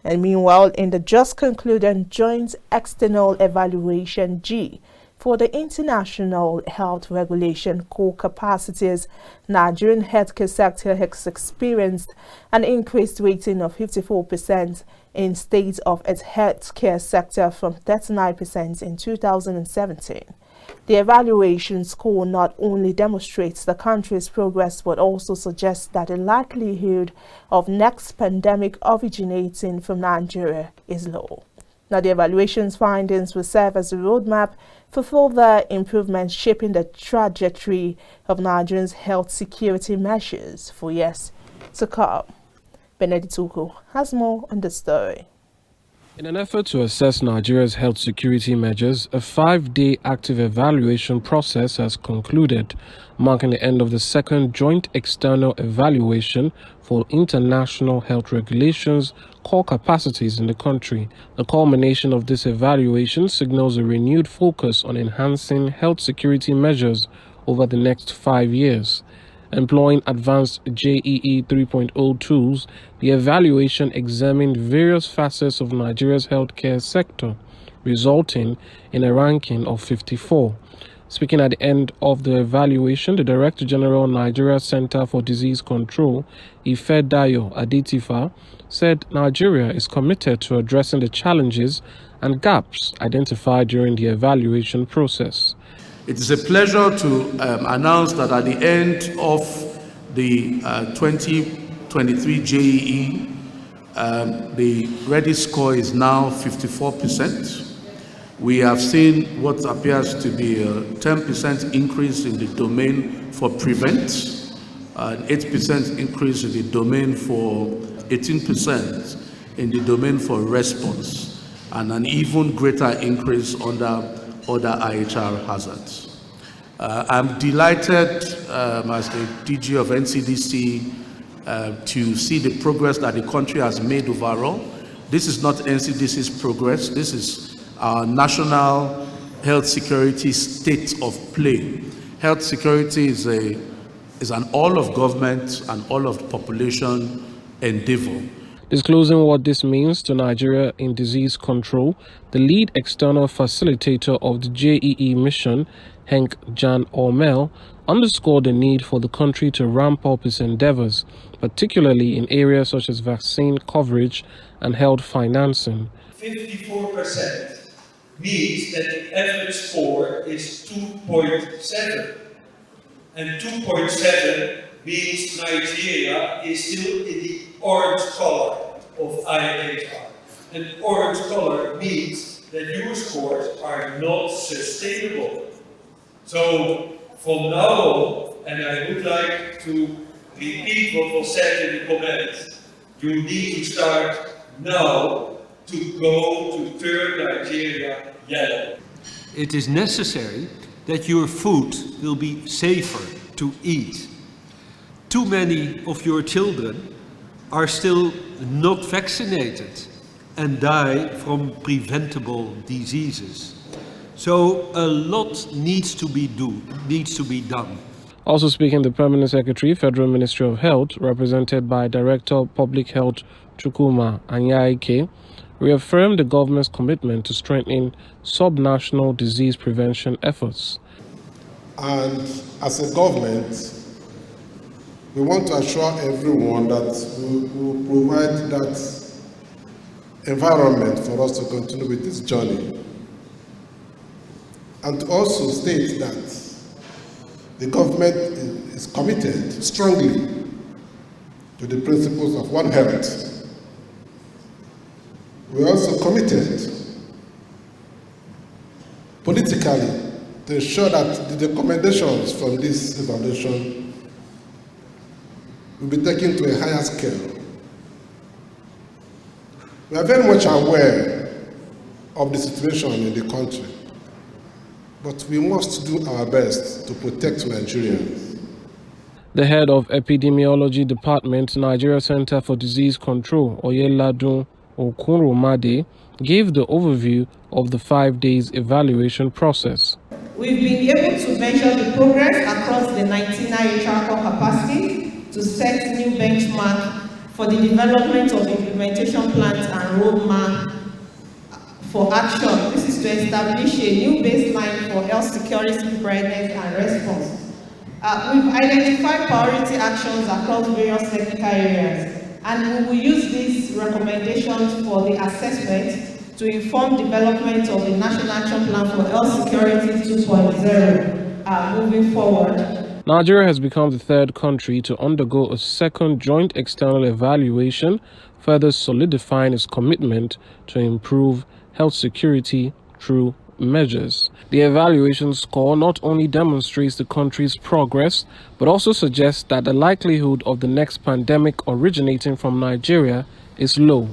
And meanwhile, in the just concluded Joint External Evaluation G for the International Health Regulation core capacities, Nigerian healthcare sector has experienced an increased rating of 54% in state of its healthcare sector from 39% in 2017. The evaluation score not only demonstrates the country's progress but also suggests that the likelihood of next pandemic originating from Nigeria is low. Now, the evaluation's findings will serve as a roadmap for further improvements shaping the trajectory of Nigerians' health security measures for years to come. Benedict Uko has more on the story. In an effort to assess Nigeria's health security measures, a 5-day active evaluation process has concluded, marking the end of the second joint external evaluation for international health regulations core capacities in the country. The culmination of this evaluation signals a renewed focus on enhancing health security measures over the next 5 years. Employing advanced JEE 3.0 tools, the evaluation examined various facets of Nigeria's healthcare sector, resulting in a ranking of 54. Speaking at the end of the evaluation, the Director General Nigeria Center for Disease Control, Ifedayo Adetifa, said Nigeria is committed to addressing the challenges and gaps identified during the evaluation process. It is a pleasure to announce that at the end of the 2023 JEE, the ready score is now 54%. We have seen what appears to be a 10% increase in the domain for prevent, an 8% increase in the domain for 18% in the domain for response, and an even greater increase under other IHR hazards. I'm delighted as the DG of NCDC to see the progress that the country has made overall. This is not NCDC's progress, this is our national health security state of play. Health security is an all of government and all of the population endeavor. Disclosing what this means to Nigeria in disease control, the lead external facilitator of the JEE mission, Henk Jan Ormel, underscored the need for the country to ramp up its endeavors, particularly in areas such as vaccine coverage and health financing. 54% means that the average score is 2.7, and 2.7 means Nigeria is still in the orange color of IHR. And orange color means that your scores are not sustainable. So from now on, and I would like to repeat what was said in the comments, you need to start now to go to turn Nigeria yellow. It is necessary that your food will be safer to eat. Too many of your children are still not vaccinated and die from preventable diseases. So a lot needs to be done. Also speaking, the Permanent Secretary, Federal Ministry of Health, represented by Director of Public Health Chukwuma Anyaike, reaffirmed the government's commitment to strengthening subnational disease prevention efforts. And as a government, we want to assure everyone that we will provide that environment for us to continue with this journey. And to also state that the government is committed strongly to the principles of One Health. We are also committed politically to ensure that the recommendations from this evaluation will be taken to a higher scale. We are very much aware of the situation in the country, but we must do our best to protect Nigerians. The head of Epidemiology Department, Nigeria Center for Disease Control, Oyeladun Okunromade, gave the overview of the 5 days evaluation process. We've been able to measure the progress across the 19 IHR core capacities to set new benchmark for the development of implementation plans and roadmap for action. This is to establish a new baseline for health security preparedness and response. We've identified priority actions across various technical areas, and we will use these recommendations for the assessment to inform development of the National Action Plan for Health Security 2.0 moving forward. Nigeria has become the third country to undergo a second joint external evaluation, further solidifying its commitment to improve health security through measures. The evaluation score not only demonstrates the country's progress, but also suggests that the likelihood of the next pandemic originating from Nigeria is low.